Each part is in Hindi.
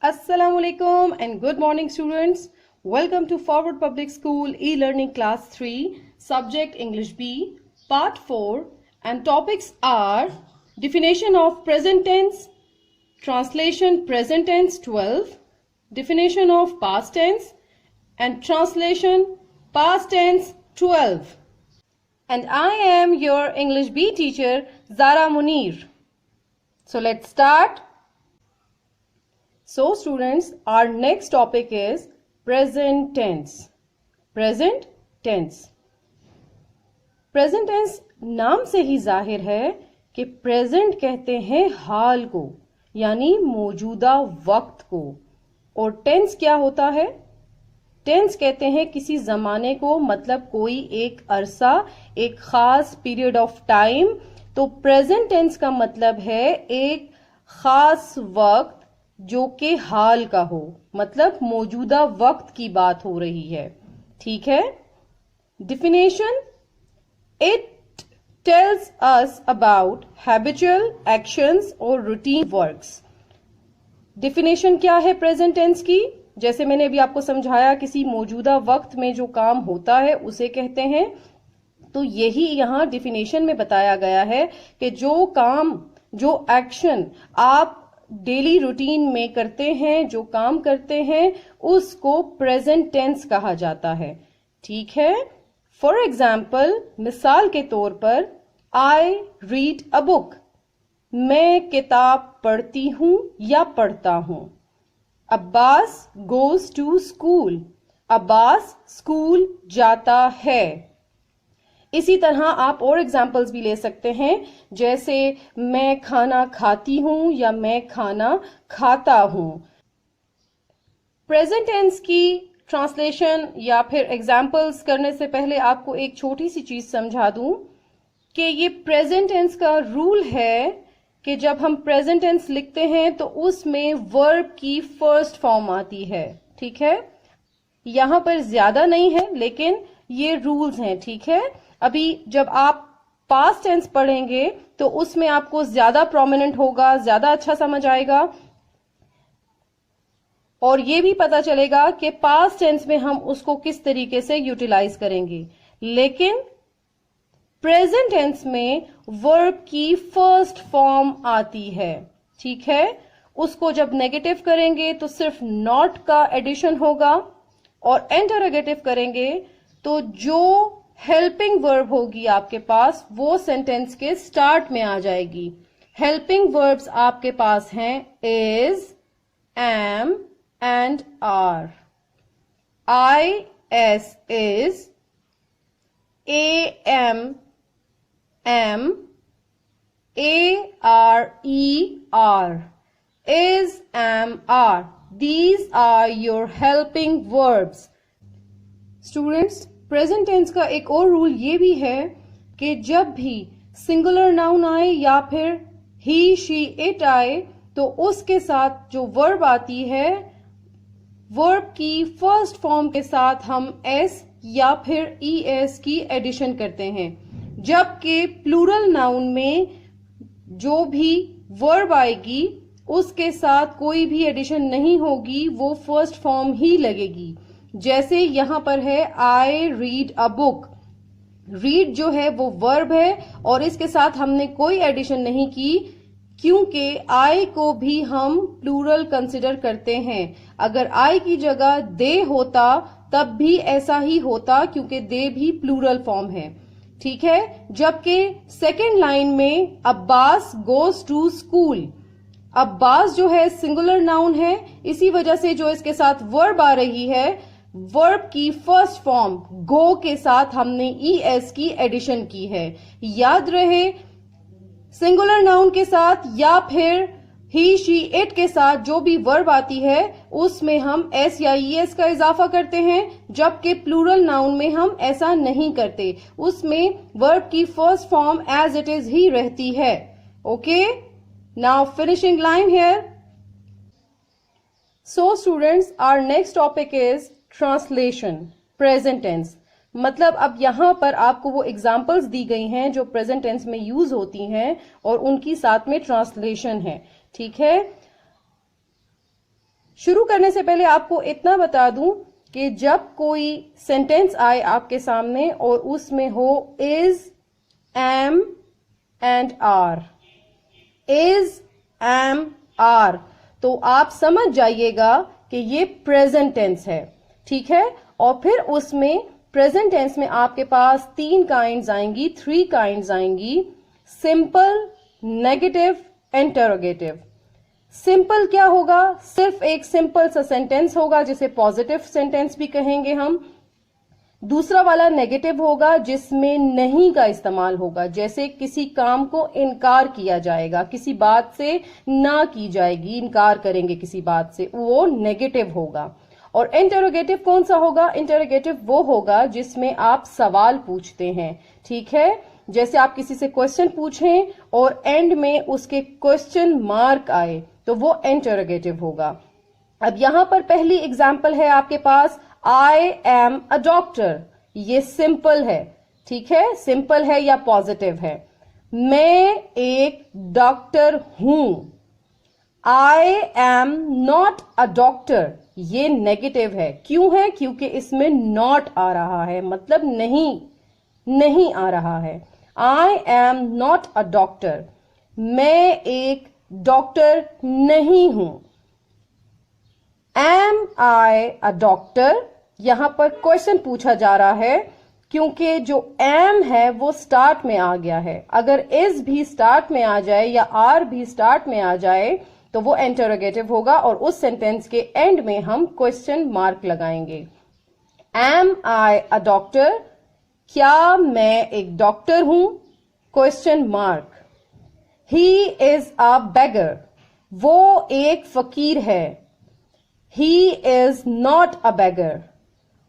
Assalamualaikum and good morning students. Welcome to Forward Public School e-learning class 3, subject English B, part 4, and topics are definition of present tense, translation present tense 12, definition of past tense and translation past tense 12. And I am your English B teacher Zara Munir. So let's start. So students, our next topic is present tense. Present tense. Present tense नाम से ही जाहिर है कि प्रेजेंट कहते हैं हाल को, यानी मौजूदा वक्त को। और टेंस क्या होता है? टेंस कहते हैं किसी जमाने को, मतलब कोई एक अरसा, एक खास पीरियड ऑफ टाइम। तो प्रेजेंट टेंस का मतलब है एक खास वक्त जो कि हाल का हो, मतलब मौजूदा वक्त की बात हो रही है। ठीक है। Definition, it tells us about habitual actions और रूटीन वर्क्स। डिफिनेशन क्या है प्रेजेंट टेंस की? जैसे मैंने अभी आपको समझाया, किसी मौजूदा वक्त में जो काम होता है उसे कहते हैं। तो यही यहां डिफिनेशन में बताया गया है कि जो काम, जो एक्शन आप डेली रूटीन में करते हैं, जो काम करते हैं, उसको प्रेजेंट टेंस कहा जाता है। ठीक है। फॉर एग्जाम्पल, मिसाल के तौर पर, आई रीड अ बुक, मैं किताब पढ़ती हूं या पढ़ता हूं। Abbas goes to school, Abbas school जाता है। इसी तरह आप और एग्जाम्पल्स भी ले सकते हैं, जैसे मैं खाना खाती हूं या मैं खाना खाता हूं। प्रेजेंट टेंस की ट्रांसलेशन या फिर एग्जाम्पल्स करने से पहले आपको एक छोटी सी चीज समझा दूं कि ये प्रेजेंट टेंस का रूल है कि जब हम प्रेजेंट टेंस लिखते हैं तो उसमें वर्ब की फर्स्ट फॉर्म आती है। ठीक है। यहां पर ज्यादा नहीं है, लेकिन ये रूल्स हैं। ठीक है। अभी जब आप पास्ट टेंस पढ़ेंगे तो उसमें आपको ज्यादा प्रोमिनेंट होगा, ज्यादा अच्छा समझ आएगा, और ये भी पता चलेगा कि पास्ट टेंस में हम उसको किस तरीके से यूटिलाइज करेंगे। लेकिन प्रेजेंट टेंस में वर्ब की फर्स्ट फॉर्म आती है। ठीक है। उसको जब नेगेटिव करेंगे तो सिर्फ नॉट का एडिशन होगा, और इंटरोगेटिव करेंगे तो जो हेल्पिंग वर्ब होगी आपके पास वो सेंटेंस के स्टार्ट में आ जाएगी। हेल्पिंग वर्ब्स आपके पास हैं is, am and are. I S is, A M am, A R E are, is am are. These are your helping verbs. Students, present tense का एक और रूल ये भी है कि जब भी सिंगुलर नाउन आए या फिर ही, शी, इट आए तो उसके साथ जो वर्ब आती है, वर्ब की फर्स्ट फॉर्म के साथ हम एस या फिर ई एस की एडिशन करते हैं। जबकि प्लूरल नाउन में जो भी वर्ब आएगी उसके साथ कोई भी एडिशन नहीं होगी, वो फर्स्ट फॉर्म ही लगेगी। जैसे यहां पर है I read a book. Read जो है वो वर्ब है और इसके साथ हमने कोई एडिशन नहीं की, क्योंकि आई को भी हम प्लूरल कंसिडर करते हैं। अगर आई की जगह दे होता तब भी ऐसा ही होता, क्योंकि दे भी प्लूरल फॉर्म है। ठीक है। जबकि सेकेंड लाइन में Abbas goes to school, Abbas जो है सिंगुलर नाउन है, इसी वजह से जो इसके साथ वर्ब आ रही है, वर्ब की फर्स्ट फॉर्म गो के साथ हमने ई एस की एडिशन की है। याद रहे, सिंगुलर नाउन के साथ या फिर ही, शी, इट के साथ जो भी वर्ब आती है उसमें हम एस या ई एस का इजाफा करते हैं, जबकि प्लूरल नाउन में हम ऐसा नहीं करते। उसमें वर्ब की first form as it is ही रहती है। Okay. Now finishing line here. So students, our next topic is translation, present tense. मतलब अब यहां पर आपको वो एग्जाम्पल्स दी गई हैं जो प्रेजेंट टेंस में यूज होती हैं और उनकी साथ में ट्रांसलेशन है। ठीक है। शुरू करने से पहले आपको इतना बता दूं कि जब कोई सेंटेंस आए आपके सामने और उसमें हो is, am and are, is, am, are, तो आप समझ जाइएगा कि ये प्रेजेंट टेंस है, ठीक है। और फिर उसमें प्रेजेंट टेंस में आपके पास 3 काइंड्स आएंगी, 3 काइंड्स आएंगी, सिंपल, नेगेटिव, इंटरोगेटिव। सिंपल क्या होगा? सिर्फ एक सिंपल सा सेंटेंस होगा जिसे पॉजिटिव सेंटेंस भी कहेंगे हम। दूसरा वाला नेगेटिव होगा जिसमें नहीं का इस्तेमाल होगा, जैसे किसी काम को इनकार किया जाएगा, किसी बात से ना की जाएगी, इनकार करेंगे किसी बात से, वो नेगेटिव होगा। और इंटरोगेटिव कौन सा होगा? इंटरोगेटिव वो होगा जिसमें आप सवाल पूछते हैं, ठीक है। जैसे आप किसी से क्वेश्चन पूछें और एंड में उसके क्वेश्चन मार्क आए तो वो इंटरोगेटिव होगा। अब यहां पर पहली एग्जाम्पल है आपके पास, आई एम अ डॉक्टर। ये सिंपल है, ठीक है, सिंपल है या पॉजिटिव है। मैं एक डॉक्टर हूं। I am not a doctor, ये नेगेटिव है। क्यों है? क्योंकि इसमें नॉट आ रहा है, मतलब नहीं आ रहा है। I am not a doctor, मैं एक डॉक्टर नहीं हूं। एम आई अ डॉक्टर, यहां पर क्वेश्चन पूछा जा रहा है क्योंकि जो एम है वो स्टार्ट में आ गया है। अगर इज भी स्टार्ट में आ जाए या आर भी स्टार्ट में आ जाए तो वो इंटरोगेटिव होगा और उस सेंटेंस के एंड में हम क्वेश्चन मार्क लगाएंगे। एम आई अ डॉक्टर, क्या मैं एक डॉक्टर हूं? Question mark. He is a beggar, वो एक फकीर है। He is not a beggar,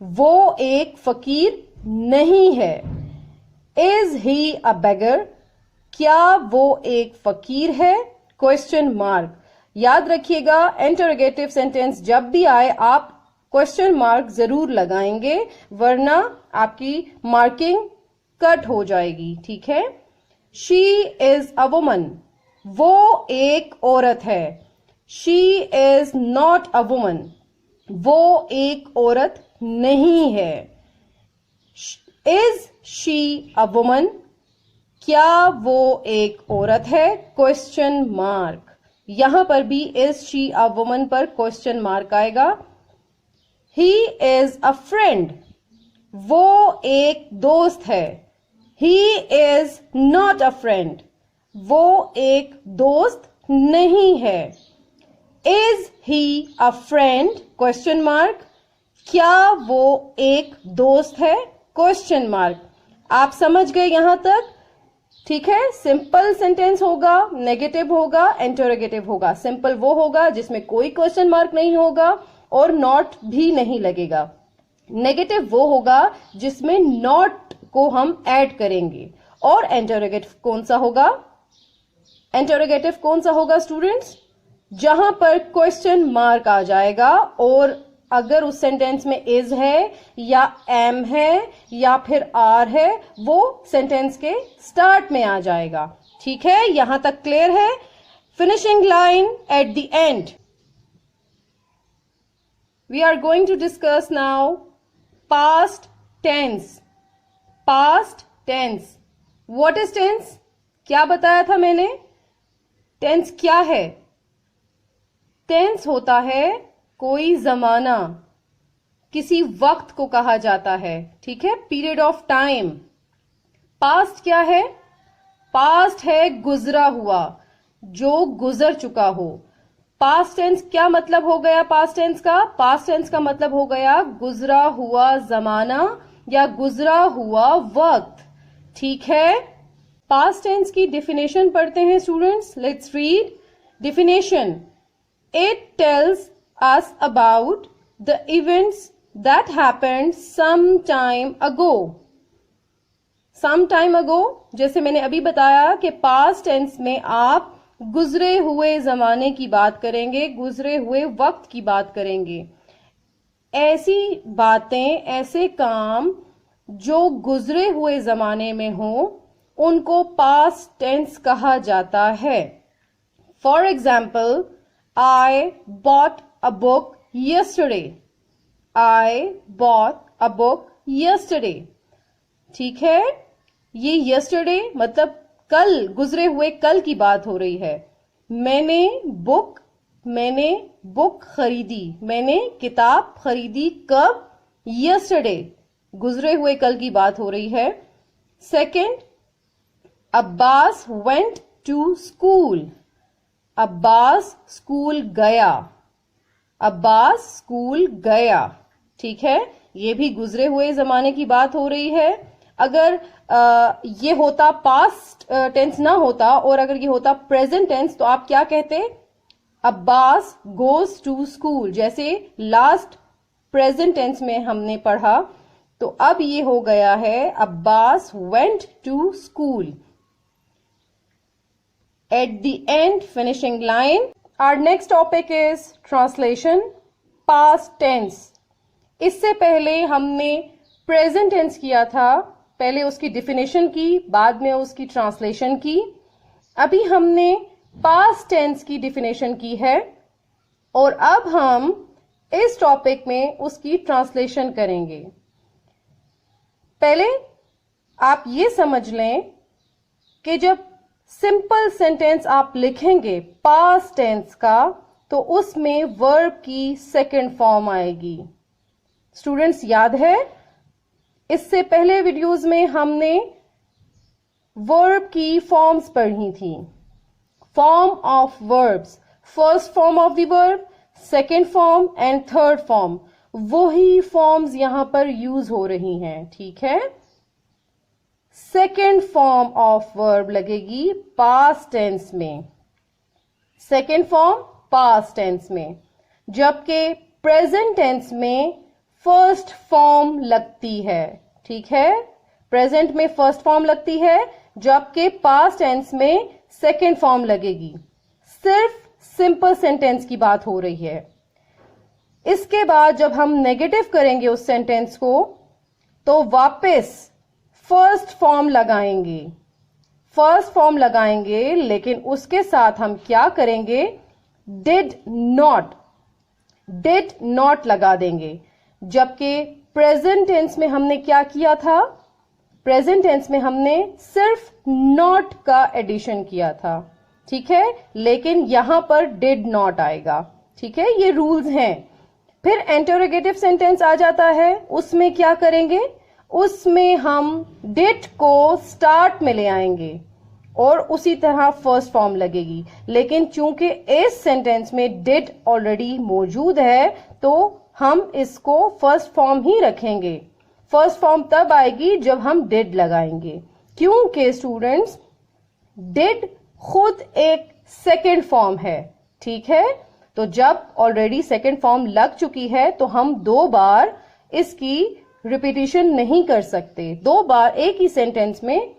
वो एक फकीर नहीं है। इज ही अ बेगर, क्या वो एक फकीर है? Question mark. याद रखिएगा, इंटरोगेटिव सेंटेंस जब भी आए आप क्वेश्चन मार्क जरूर लगाएंगे, वरना आपकी मार्किंग कट हो जाएगी, ठीक है। शी इज अ वुमन, वो एक औरत है। She is not a woman, वो एक औरत नहीं है। इज शी अ वुमन, क्या वो एक औरत है? Question mark. यहां पर भी इज शी अ वुमन पर क्वेश्चन मार्क आएगा। ही इज अ फ्रेंड, वो एक दोस्त है। He is not a friend, वो एक दोस्त नहीं है। Is he a friend? Question mark. क्या वो एक दोस्त है? Question mark. आप समझ गए यहां तक? ठीक है। सिंपल सेंटेंस होगा, नेगेटिव होगा, इंटरोगेटिव होगा। सिंपल वो होगा जिसमें कोई क्वेश्चन मार्क नहीं होगा और नॉट भी नहीं लगेगा। नेगेटिव वो होगा जिसमें नॉट को हम ऐड करेंगे। और इंटरोगेटिव कौन सा होगा? इंटरोगेटिव कौन सा होगा स्टूडेंट्स? जहां पर क्वेश्चन मार्क आ जाएगा और अगर उस सेंटेंस में इज है या एम है या फिर आर है, वो सेंटेंस के स्टार्ट में आ जाएगा। ठीक है, यहां तक क्लियर है? Finishing line at the end. We are going to discuss now past tense. Past tense, what is tense? क्या बताया था मैंने? टेंस क्या है? टेंस होता है कोई जमाना, किसी वक्त को कहा जाता है। ठीक है, पीरियड ऑफ टाइम। पास्ट क्या है? पास्ट है गुजरा हुआ, जो गुजर चुका हो। पास्ट टेंस क्या मतलब हो गया? पास्ट टेंस का, पास्ट टेंस का मतलब हो गया गुजरा हुआ जमाना या गुजरा हुआ वक्त। ठीक है, पास्ट टेंस की डिफिनेशन पढ़ते हैं students. Let's read definition. It tells us about the events that happened some time ago. some time ago, जैसे मैंने अभी बताया कि पास्ट टेंस में आप गुजरे हुए जमाने की बात करेंगे, गुजरे हुए वक्त की बात करेंगे। ऐसी बातें, ऐसे काम जो गुजरे हुए जमाने में हो, उनको पास्ट टेंस कहा जाता है। For example, I bought a book yesterday. I bought a book yesterday. ठीक है, ये yesterday मतलब कल, गुजरे हुए कल की बात हो रही है. मैंने बुक खरीदी, मैंने किताब खरीदी कब? yesterday, गुजरे हुए कल की बात हो रही है. Second, Abbas went to school. Abbas school गया, अब्बास स्कूल गया. ठीक है, ये भी गुजरे हुए जमाने की बात हो रही है. अगर ये होता पास्ट टेंस ना होता और अगर ये होता प्रेजेंट टेंस तो आप क्या कहते? Abbas goes to school. जैसे लास्ट प्रेजेंट टेंस में हमने पढ़ा, तो अब ये हो गया है Abbas went to school. At the end, finishing line. Our next topic is translation, past tense. इससे पहले हमने present tense किया था. पहले उसकी definition की, बाद में उसकी translation की. अभी हमने past tense की definition की है और अब हम इस टॉपिक में उसकी translation करेंगे. पहले आप ये समझ लें कि जब सिंपल सेंटेंस आप लिखेंगे पास्ट टेंस का, तो उसमें वर्ब की सेकंड फॉर्म आएगी. स्टूडेंट्स, याद है इससे पहले वीडियोस में हमने वर्ब की फॉर्म्स पढ़ी थी. Form of verbs, first form of the verb, second form and third form. वही फॉर्म्स यहां पर यूज हो रही हैं. ठीक है, सेकेंड फॉर्म ऑफ वर्ब लगेगी पास्ट टेंस में, सेकेंड फॉर्म पास्ट टेंस में, जबकि प्रेजेंट टेंस में फर्स्ट फॉर्म लगती है. ठीक है, प्रेजेंट में फर्स्ट फॉर्म लगती है, जबकि पास्ट टेंस में सेकेंड फॉर्म लगेगी. सिर्फ सिंपल सेंटेंस की बात हो रही है. इसके बाद जब हम नेगेटिव करेंगे उस सेंटेंस को, तो वापस फर्स्ट फॉर्म लगाएंगे, फर्स्ट फॉर्म लगाएंगे, लेकिन उसके साथ हम क्या करेंगे? डिड नॉट लगा देंगे. जबकि प्रेजेंट टेंस में हमने क्या किया था? प्रेजेंट टेंस में हमने सिर्फ नॉट का एडिशन किया था. ठीक है, लेकिन यहां पर डिड नॉट आएगा. ठीक है, ये रूल्स हैं. फिर इंटरोगेटिव सेंटेंस आ जाता है, उसमें क्या करेंगे? उसमें हम डिड को स्टार्ट में ले आएंगे और उसी तरह फर्स्ट फॉर्म लगेगी. लेकिन चूंकि इस सेंटेंस में डिड ऑलरेडी मौजूद है, तो हम इसको फर्स्ट फॉर्म ही रखेंगे. फर्स्ट फॉर्म तब आएगी जब हम डिड लगाएंगे, क्योंकि स्टूडेंट्स डिड खुद एक सेकेंड फॉर्म है. ठीक है, तो जब ऑलरेडी सेकेंड फॉर्म लग चुकी है तो हम दो बार इसकी रिपीटिशन नहीं कर सकते. दो बार एक ही सेंटेंस में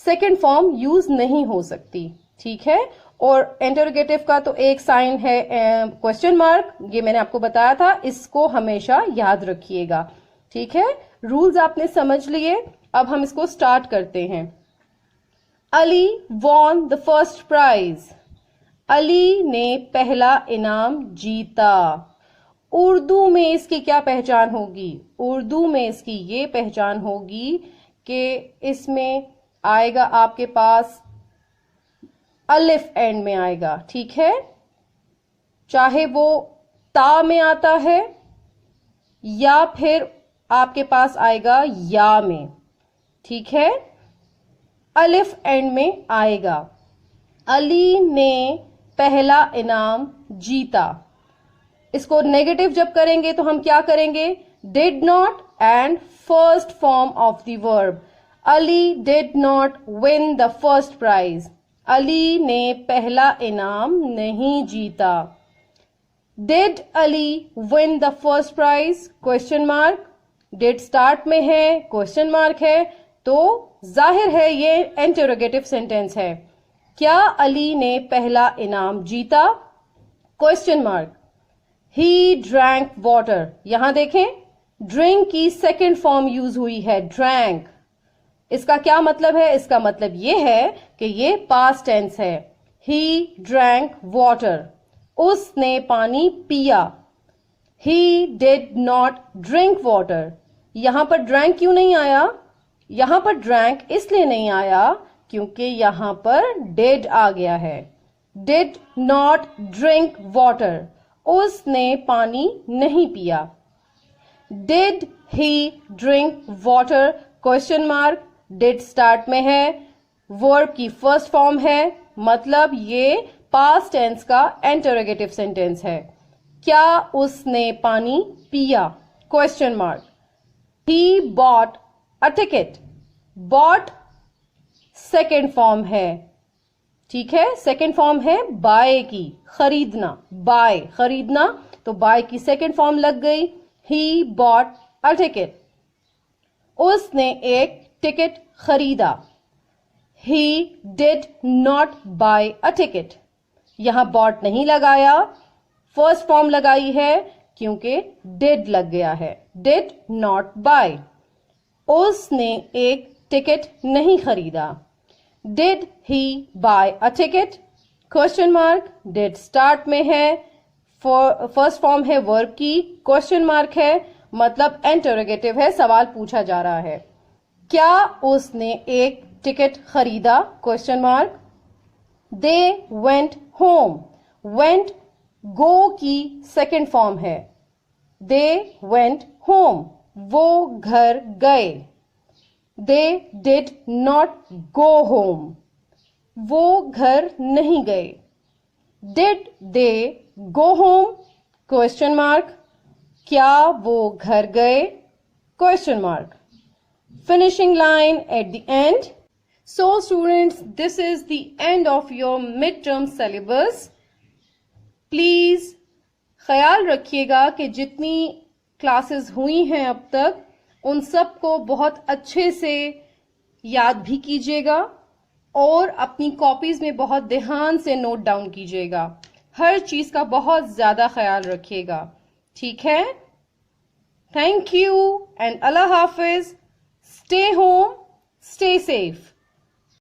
सेकेंड फॉर्म यूज नहीं हो सकती. ठीक है, और इंटरोगेटिव का तो एक साइन है क्वेश्चन मार्क, ये मैंने आपको बताया था, इसको हमेशा याद रखिएगा. ठीक है, रूल्स आपने समझ लिए. अब हम इसको स्टार्ट करते हैं. Ali won the first prize. Ali ने पहला इनाम जीता. उर्दू में इसकी क्या पहचान होगी? उर्दू में इसकी ये पहचान होगी कि इसमें आएगा आपके पास अलिफ एंड में आएगा. ठीक है, चाहे वो ता में आता है या फिर आपके पास आएगा या में. ठीक है, अलिफ एंड में आएगा. अली ने पहला इनाम जीता. इसको नेगेटिव जब करेंगे तो हम क्या करेंगे? Did not and first form of the verb. Ali did not win the first prize. Ali ने पहला इनाम नहीं जीता. Did Ali win the first prize? Question mark. Did start में है, क्वेश्चन मार्क है, तो जाहिर है ये इंटरोगेटिव सेंटेंस है. क्या अली ने पहला इनाम जीता? Question mark. He drank water. यहां देखें, ड्रिंक की सेकेंड फॉर्म यूज हुई है, ड्रैंक. इसका क्या मतलब है? इसका मतलब ये है कि ये पास्ट टेंस है. He drank water. उसने पानी पिया। He did not drink water. यहां पर drank क्यों नहीं आया? यहां पर drank इसलिए नहीं आया क्योंकि यहां पर did आ गया है। Did not drink water. उसने पानी नहीं पिया। Did he drink water? Question mark. Did start में है, वर्ब की फर्स्ट फॉर्म है, मतलब ये पास्ट टेंस का इंटरोगेटिव सेंटेंस है। क्या उसने पानी पिया? Question mark. He bought a ticket. Bought second form है, ठीक है, सेकेंड फॉर्म है बाय की, खरीदना, बाय खरीदना, तो बाय की सेकेंड फॉर्म लग गई। He bought a ticket. उसने एक टिकट खरीदा। He did not buy a ticket. यहां bought नहीं लगाया, फर्स्ट फॉर्म लगाई है क्योंकि did लग गया है। Did not buy. उसने एक टिकट नहीं खरीदा। Did he buy a ticket? Question mark. Did start में है, फर्स्ट फॉर्म है वर्ब की, क्वेश्चन मार्क है, मतलब इंटरोगेटिव है, सवाल पूछा जा रहा है। क्या उसने एक टिकट खरीदा? Question mark. They went home. Went go की सेकेंड फॉर्म है। They went home. वो घर गए। They did not go home. वो घर नहीं गए। Did they go home? Question mark. क्या वो घर गए? Question mark. Finishing line at the end. So students, this is the end of your midterm syllabus. Please ख्याल रखिएगा कि जितनी क्लासेस हुई हैं अब तक उन सब को बहुत अच्छे से याद भी कीजिएगा और अपनी कॉपीज में बहुत ध्यान से नोट डाउन कीजिएगा। हर चीज का बहुत ज्यादा ख्याल रखिएगा, ठीक है? Thank you and Allah Hafiz. Stay home, stay safe.